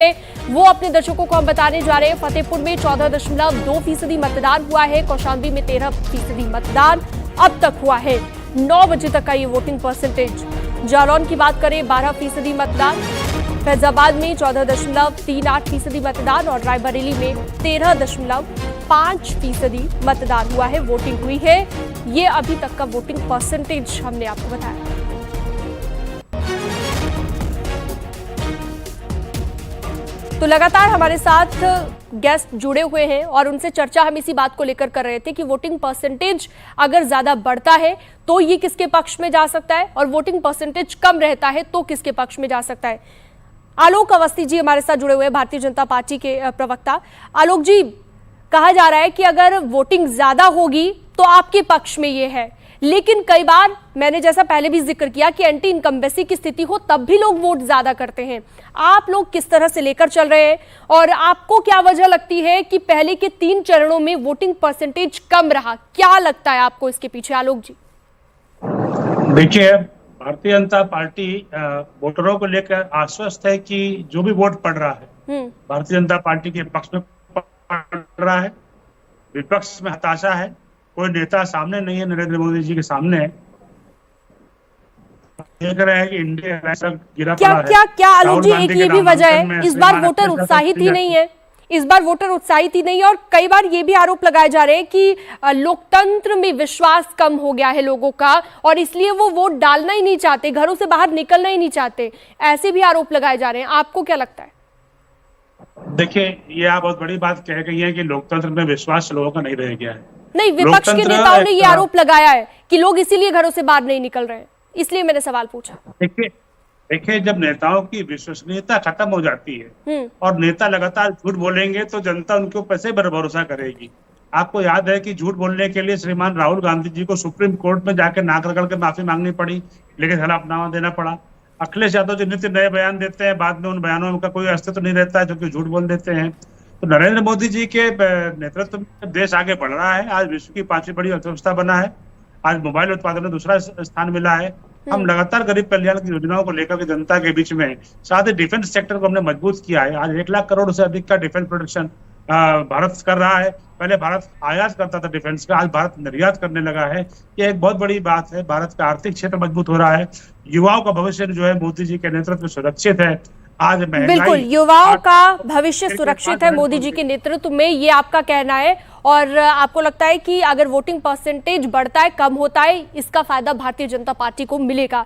वो अपने दर्शकों को हम बताने जा रहे हैं। फतेहपुर में 14.2% मतदान हुआ है, कौशाम्बी में 13% मतदान अब तक हुआ है। 9 बजे तक का ये वोटिंग परसेंटेज। जालौन की बात करें 12% मतदान, फैजाबाद में 14.38% मतदान और रायबरेली में 13.5% मतदान हुआ है, वोटिंग हुई है। ये अभी तक का वोटिंग परसेंटेज हमने आपको बताया। तो लगातार हमारे साथ गेस्ट जुड़े हुए हैं और उनसे चर्चा हम इसी बात को लेकर कर रहे थे कि वोटिंग परसेंटेज अगर ज्यादा बढ़ता है तो ये किसके पक्ष में जा सकता है और वोटिंग परसेंटेज कम रहता है तो किसके पक्ष में जा सकता है। आलोक अवस्थी जी हमारे साथ जुड़े हुए हैं, भारतीय जनता पार्टी के प्रवक्ता। आलोक जी, कहा जा रहा है कि अगर वोटिंग ज्यादा होगी तो आपके पक्ष में ये है, लेकिन कई बार मैंने जैसा पहले भी जिक्र किया कि एंटी इनकम्बेंसी की स्थिति हो तब भी लोग वोट ज्यादा करते हैं। आप लोग किस तरह से लेकर चल रहे हैं और आपको क्या वजह लगती है कि पहले के 3 चरणों में वोटिंग परसेंटेज कम रहा? क्या लगता है आपको इसके पीछे, आलोक जी? देखिए, भारतीय जनता पार्टी वोटरों को लेकर आश्वस्त है कि जो भी वोट पड़ रहा है भारतीय जनता पार्टी के पक्ष में पड़ रहा है। विपक्ष में हताशा है, कोई नेता सामने नहीं है नरेंद्र मोदी जी के सामने। देख रहे हैं कि इंडिया गिरा पड़ा है। क्या आलोक जी, एक ये भी वजह है इस बार वोटर उत्साहित ही नहीं है। इस बार वोटर उत्साहित ही नहीं है और कई बार ये भी आरोप लगाए जा रहे हैं कि लोकतंत्र में विश्वास कम हो गया है लोगों का और इसलिए वो वोट डालना ही नहीं चाहते, घरों से बाहर निकलना ही नहीं चाहते। ऐसे भी आरोप लगाए जा रहे हैं, आपको क्या लगता है? देखिए, ये आप बहुत बड़ी बात कह गई है कि लोकतंत्र में विश्वास लोगों का नहीं रह गया है। नहीं, विपक्ष के नेताओं ने ये आरोप लगाया है कि लोग इसीलिए घरों से बाहर नहीं निकल रहे हैं, इसलिए मैंने सवाल पूछा। देखिए, जब नेताओं की विश्वसनीयता खत्म हो जाती है और नेता लगातार झूठ बोलेंगे तो जनता उनके ऊपर से भरोसा करेगी। आपको याद है कि झूठ बोलने के लिए श्रीमान राहुल गांधी जी को सुप्रीम कोर्ट में जाकर नाक रगड़ के माफी मांगनी पड़ी, लेकिन हलफनामा देना पड़ा। अखिलेश यादव जी नित्य नए बयान देते हैं, बाद में उन बयानों का कोई अस्तित्व नहीं रहता है, जो कि झूठ बोल देते हैं। तो नरेंद्र मोदी जी के नेतृत्व में देश आगे बढ़ रहा है। आज विश्व की 5वीं बड़ी अर्थव्यवस्था बना है। आज मोबाइल उत्पादन में दूसरा स्थान मिला है। हम लगातार गरीब कल्याण की योजनाओं को लेकर के जनता के बीच में, साथ ही डिफेंस सेक्टर को हमने मजबूत किया है। आज 1 लाख करोड़ से अधिक का डिफेंस प्रोडक्शन भारत कर रहा है। पहले भारत आयात करता था डिफेंस का, आज भारत निर्यात करने लगा है। ये एक बहुत बड़ी बात है। भारत का आर्थिक क्षेत्र मजबूत हो रहा है। युवाओं का भविष्य जो है मोदी जी के नेतृत्व में सुरक्षित है। आज बिल्कुल, युवाओं का भविष्य सुरक्षित है मोदी जी के नेतृत्व में, ये आपका कहना है। और आपको लगता है कि अगर वोटिंग परसेंटेज बढ़ता है, कम होता है, इसका फायदा भारतीय जनता पार्टी को मिलेगा।